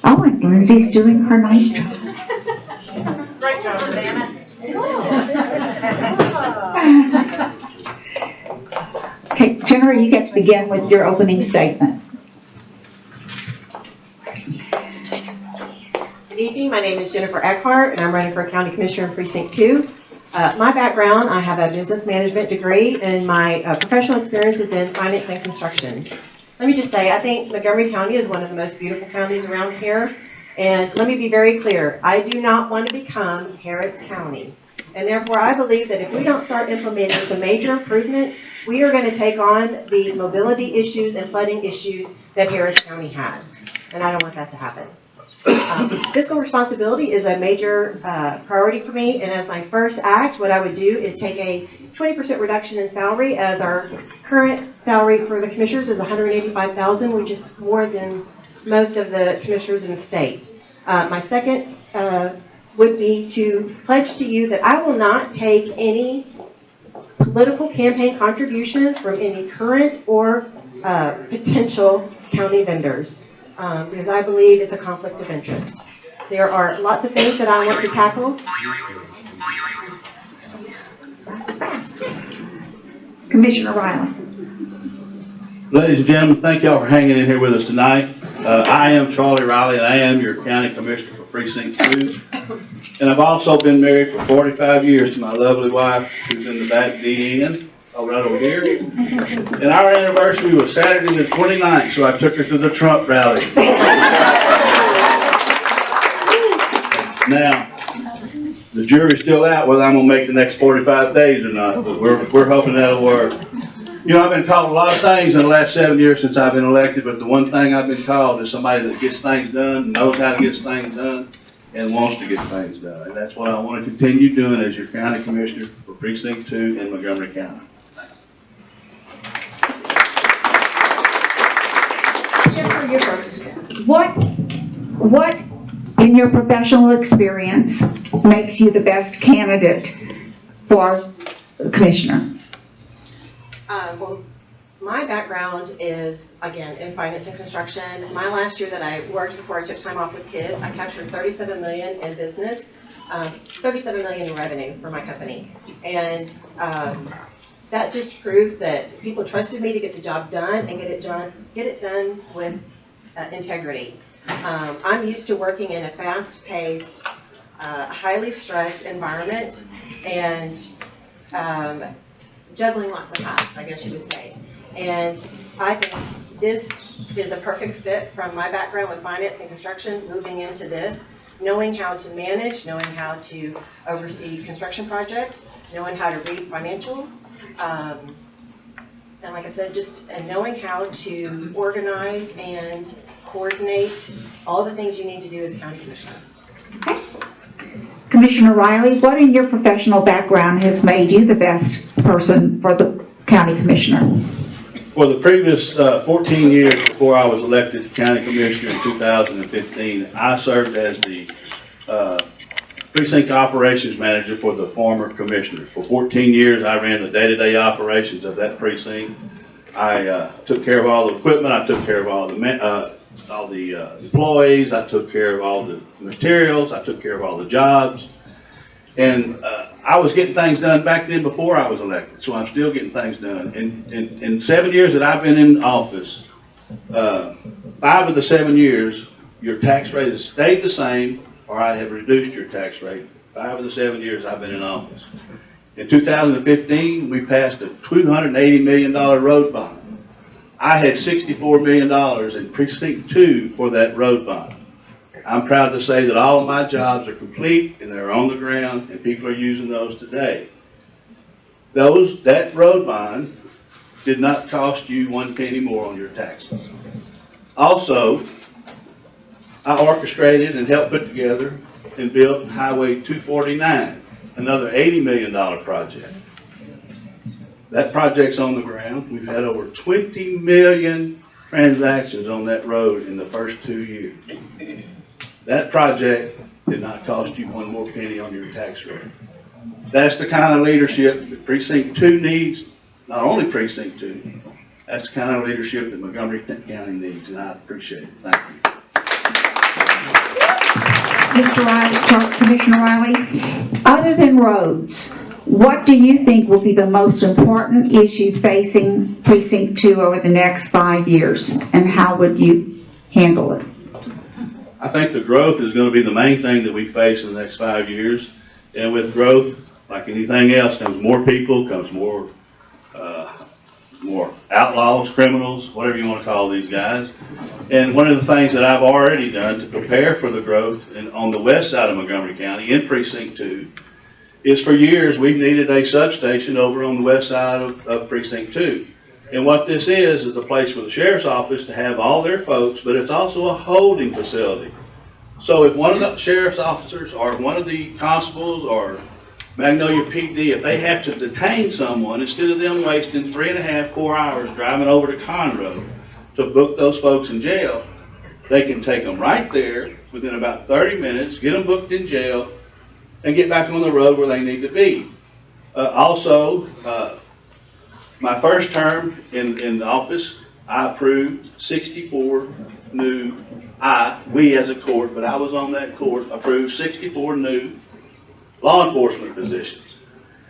Oh, and Lindsay's doing her nice job. Great job, Savannah. Okay, Jennifer, you get to begin with your opening statement. Good evening, my name is Jennifer Eckhart and I'm running for County Commissioner in Precinct 2. My background, I have a business management degree and my professional experience is in finance and construction. Let me just say, I think Montgomery County is one of the most beautiful counties around here. And let me be very clear, I do not want to become Harris County. And therefore, I believe that if we don't start implementing some major improvements, we are going to take on the mobility issues and flooding issues that Harris County has. And I don't want that to happen. Fiscal responsibility is a major priority for me. And as my first act, what I would do is take a 20% reduction in salary, as our current salary for the commissioners is $185,000, which is more than most of the commissioners in the state. My second would be to pledge to you that I will not take any political campaign contributions from any current or potential county vendors, because I believe it's a conflict of interest. There are lots of things that I want to tackle. Commissioner Riley. Ladies and gentlemen, thank y'all for hanging in here with us tonight. I am Charlie Riley, and I am your county commissioner for Precinct 2. And I've also been married for 45 years to my lovely wife, who's in the back DN, right over here. And our anniversary was Saturday the 29th, so I took her to the Trump rally. Now, the jury's still out whether I'm going to make the next 45 days or not, but we're hoping that'll work. You know, I've been called a lot of things in the last 7 years since I've been elected, but the one thing I've been called is somebody that gets things done, knows how to get things done, and wants to get things done. And that's what I want to continue doing as your county commissioner for Precinct 2 in Montgomery County. Jennifer, you're first. What in your professional experience makes you the best candidate for commissioner? Well, my background is, again, in finance and construction. My last year that I worked before I took time off with kids, I captured $37 million in business, $37 million in revenue for my company. And that just proves that people trusted me to get the job done and get it done with integrity. I'm used to working in a fast-paced, highly stressed environment and juggling lots of hats, I guess you would say. And I think this is a perfect fit from my background with finance and construction, moving into this, knowing how to manage, knowing how to oversee construction projects, knowing how to read financials, and like I said, just knowing how to organize and coordinate all the things you need to do as county commissioner. Okay. Commissioner Riley, what in your professional background has made you the best person for the county commissioner? For the previous 14 years before I was elected county commissioner in 2015, I served as the precinct operations manager for the former commissioners. For 14 years, I ran the day-to-day operations of that precinct. I took care of all the equipment. I took care of all the employees. I took care of all the materials. I took care of all the jobs. And I was getting things done back then before I was elected, so I'm still getting things done. In 7 years that I've been in office, 5 of the 7 years, your tax rate has stayed the same, or I have reduced your tax rate. 5 of the 7 years I've been in office. In 2015, we passed a $280 million road bond. I had $64 million in Precinct 2 for that road bond. I'm proud to say that all of my jobs are complete and they're on the ground and people are using those today. That road bond did not cost you 1 penny more on your taxes. Also, I orchestrated and helped put together and built Highway 249, another $80 million project. That project's on the ground. We've had over 20 million transactions on that road in the first 2 years. That project did not cost you 1 more penny on your tax rate. That's the kind of leadership that Precinct 2 needs, not only Precinct 2, That's the kind of leadership that Montgomery County needs, and I appreciate it. Thank you. Mr. Riley, Commissioner Riley, other than roads, what do you think will be the most important issue facing Precinct 2 over the next 5 years, and how would you handle it? I think the growth is going to be the main thing that we face in the next 5 years. And with growth, like anything else, comes more people, comes more outlaws, criminals, whatever you want to call these guys. And one of the things that I've already done to prepare for the growth on the west side of Montgomery County in Precinct 2 is for years we've needed a substation over on the west side of Precinct 2. And what this is a place for the sheriff's office to have all their folks, but it's also a holding facility. So if one of the sheriff's officers or one of the constables or Magnolia PD, if they have to detain someone, instead of them wasting 3.5, 4 hours driving over to Conroe to book those folks in jail, they can take them right there within about 30 minutes, get them booked in jail, and get back on the road where they need to be. My first term in the office, I approved 64 new, we as a court, but I was on that court, approved 64 new law enforcement positions.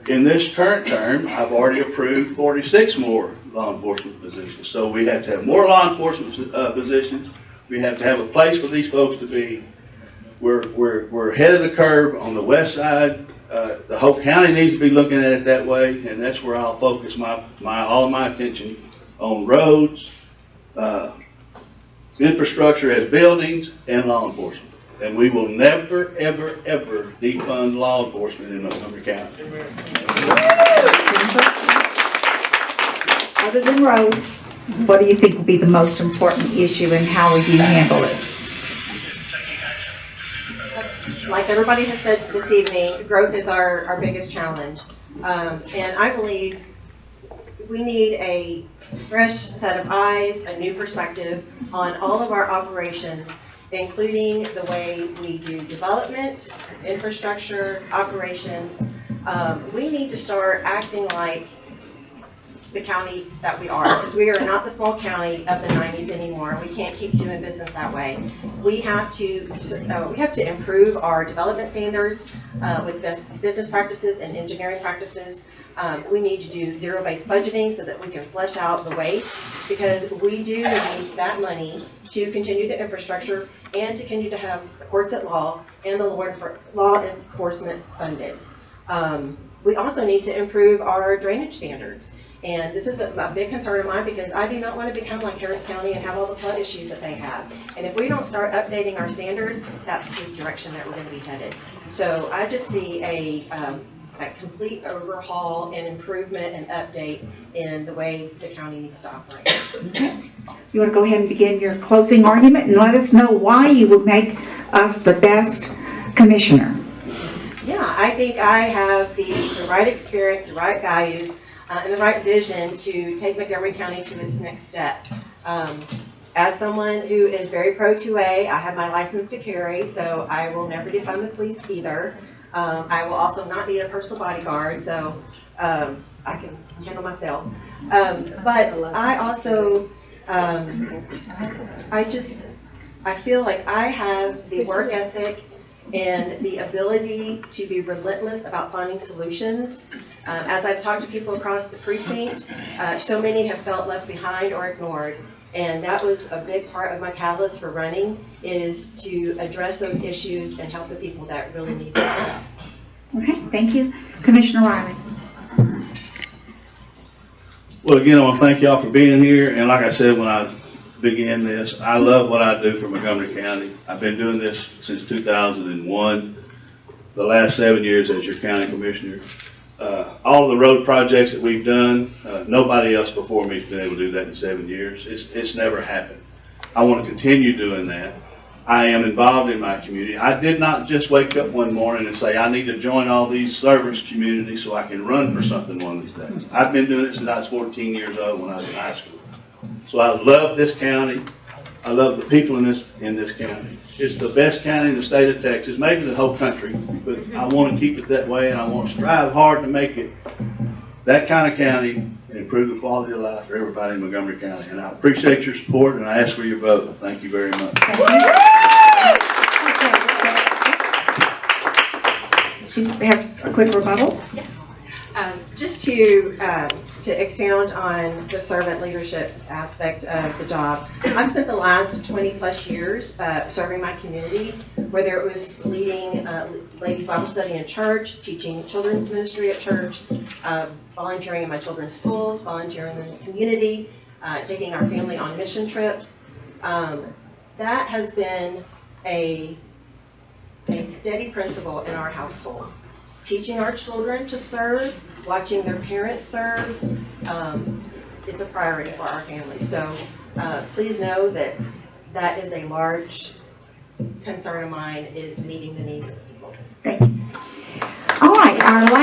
In this current term, I've already approved 46 more law enforcement positions. So we have to have more law enforcement positions. We have to have a place for these folks to be. We're ahead of the curve on the west side. The whole county needs to be looking at it that way, and that's where I'll focus all of my attention on roads, infrastructure as buildings, and law enforcement. And we will never, ever, ever defund law enforcement in Montgomery County. Other than roads, what do you think will be the most important issue, and how would you handle it? Like everybody has said this evening, growth is our biggest challenge. And I believe we need a fresh set of eyes, a new perspective on all of our operations, including the way we do development, infrastructure, operations. We need to start acting like the county that we are, because we are not the small county of the 90s anymore. We can't keep doing business that way. We have to improve our development standards with best business practices and engineering practices. We need to do zero-based budgeting so that we can flesh out the waste, because we do need that money to continue the infrastructure and to continue to have courts at law and the law enforcement funded. We also need to improve our drainage standards. And this is a big concern of mine, because I do not want to become like Harris County and have all the flood issues that they have. And if we don't start updating our standards, that's the direction that we're going to be headed. So I just see a complete overhaul and improvement and update in the way the county needs to operate. Okay. You want to go ahead and begin your closing argument and let us know why you will make us the best commissioner? Yeah, I think I have the right experience, the right values, and the right vision to take Montgomery County to its next step. As someone who is very pro 2A, I have my license to carry, so I will never defund the police either. I will also not need a personal bodyguard, so I can handle myself. But I also, I feel like I have the work ethic and the ability to be relentless about finding solutions. As I've talked to people across the precinct, so many have felt left behind or ignored. And that was a big part of my catalyst for running, is to address those issues and help the people that really need them. Okay, thank you. Commissioner Riley. Well, again, I want to thank y'all for being here. And like I said when I began this, I love what I do for Montgomery County. I've been doing this since 2001, the last 7 years as your county commissioner. All of the road projects that we've done, nobody else before me has been able to do that in 7 years. It's never happened. I want to continue doing that. I am involved in my community. I did not just wake up one morning and say, I need to join all these service communities so I can run for something one of these days. I've been doing it since I was 14 years old when I was in high school. So I love this county. I love the people in this county. It's the best county in the state of Texas, maybe the whole country, but I want to keep it that way, and I want to strive hard to make it that kind of county and improve the quality of life for everybody in Montgomery County. And I appreciate your support, and I ask for your vote. Thank you very much. Thank you. She has a quick rebuttal. Just to expound on the servant leadership aspect of the job, I've spent the last 20-plus years serving my community, whether it was leading ladies' Bible study in church, teaching children's ministry at church, volunteering in my children's schools, volunteering in the community, taking our family on mission trips. That has been a steady principle in our household. Teaching our children to serve, watching their parents serve, it's a priority for our family. So please know that that is a large concern of mine, is meeting the needs of the people. Thank you. All right, our last